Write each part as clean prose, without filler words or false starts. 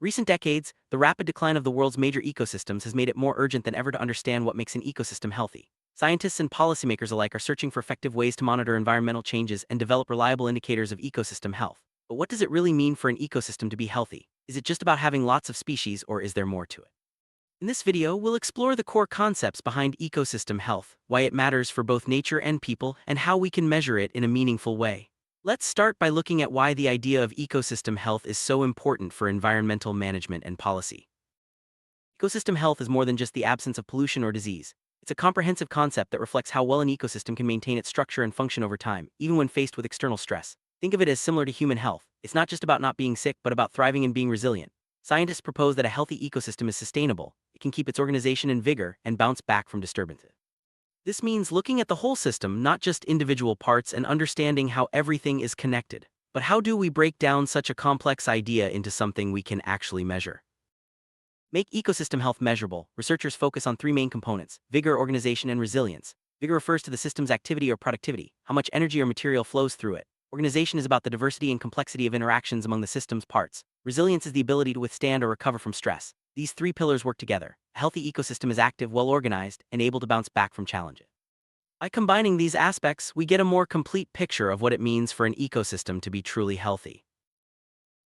Recent decades, the rapid decline of the world's major ecosystems has made it more urgent than ever to understand what makes an ecosystem healthy. Scientists and policymakers alike are searching for effective ways to monitor environmental changes and develop reliable indicators of ecosystem health. But what does it really mean for an ecosystem to be healthy? Is it just about having lots of species, or is there more to it? In this video, we'll explore the core concepts behind ecosystem health, why it matters for both nature and people, and how we can measure it in a meaningful way. Let's start by looking at why the idea of ecosystem health is so important for environmental management and policy. Ecosystem health is more than just the absence of pollution or disease. It's a comprehensive concept that reflects how well an ecosystem can maintain its structure and function over time, even when faced with external stress. Think of it as similar to human health. It's not just about not being sick, but about thriving and being resilient. Scientists propose that a healthy ecosystem is sustainable. It can keep its organization in vigor and bounce back from disturbances. This means looking at the whole system, not just individual parts, and understanding how everything is connected. But how do we break down such a complex idea into something we can actually measure? Make ecosystem health measurable. Researchers focus on three main components: vigor, organization, and resilience. Vigor refers to the system's activity or productivity, how much energy or material flows through it. Organization is about the diversity and complexity of interactions among the system's parts. Resilience is the ability to withstand or recover from stress. These three pillars work together. A healthy ecosystem is active, well-organized, and able to bounce back from challenges. By combining these aspects, we get a more complete picture of what it means for an ecosystem to be truly healthy.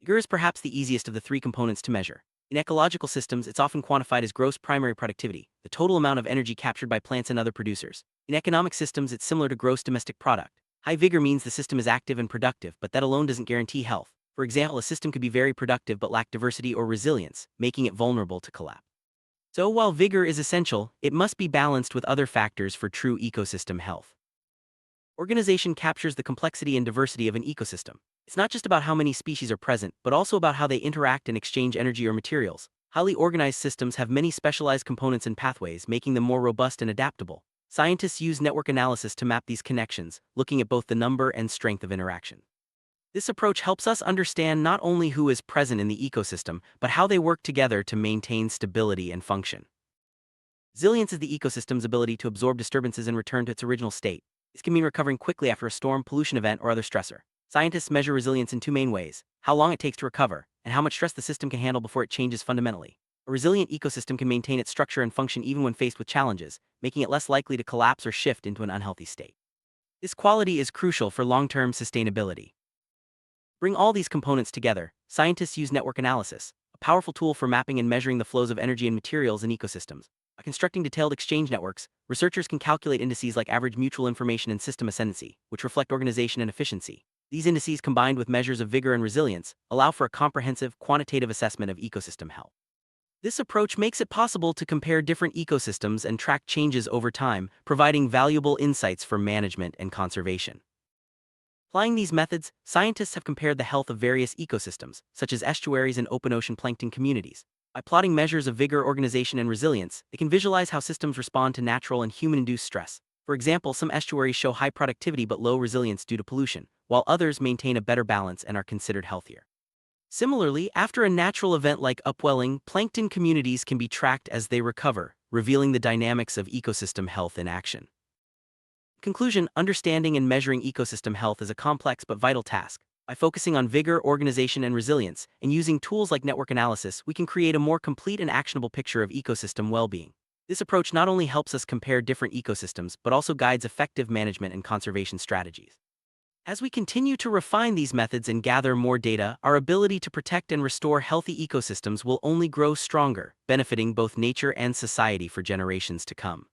Vigor is perhaps the easiest of the three components to measure. In ecological systems, it's often quantified as gross primary productivity, the total amount of energy captured by plants and other producers. In economic systems, it's similar to gross domestic product. High vigor means the system is active and productive, but that alone doesn't guarantee health. For example, a system could be very productive but lack diversity or resilience, making it vulnerable to collapse. So while vigor is essential, it must be balanced with other factors for true ecosystem health. Organization captures the complexity and diversity of an ecosystem. It's not just about how many species are present, but also about how they interact and exchange energy or materials. Highly organized systems have many specialized components and pathways, making them more robust and adaptable. Scientists use network analysis to map these connections, looking at both the number and strength of interaction. This approach helps us understand not only who is present in the ecosystem, but how they work together to maintain stability and function. Resilience is the ecosystem's ability to absorb disturbances and return to its original state. This can mean recovering quickly after a storm, pollution event, or other stressor. Scientists measure resilience in two main ways: how long it takes to recover, and how much stress the system can handle before it changes fundamentally. A resilient ecosystem can maintain its structure and function even when faced with challenges, making it less likely to collapse or shift into an unhealthy state. This quality is crucial for long-term sustainability. Bring all these components together. Scientists use network analysis, a powerful tool for mapping and measuring the flows of energy and materials in ecosystems. By constructing detailed exchange networks, researchers can calculate indices like average mutual information and system ascendancy, which reflect organization and efficiency. These indices, combined with measures of vigor and resilience, allow for a comprehensive, quantitative assessment of ecosystem health. This approach makes it possible to compare different ecosystems and track changes over time, providing valuable insights for management and conservation. Applying these methods, scientists have compared the health of various ecosystems, such as estuaries and open ocean plankton communities. By plotting measures of vigor, organization, and resilience, they can visualize how systems respond to natural and human-induced stress. For example, some estuaries show high productivity but low resilience due to pollution, while others maintain a better balance and are considered healthier. Similarly, after a natural event like upwelling, plankton communities can be tracked as they recover, revealing the dynamics of ecosystem health in action. Conclusion: understanding and measuring ecosystem health is a complex but vital task. By focusing on vigor, organization, and resilience, and using tools like network analysis, we can create a more complete and actionable picture of ecosystem well-being. This approach not only helps us compare different ecosystems, but also guides effective management and conservation strategies. As we continue to refine these methods and gather more data, our ability to protect and restore healthy ecosystems will only grow stronger, benefiting both nature and society for generations to come.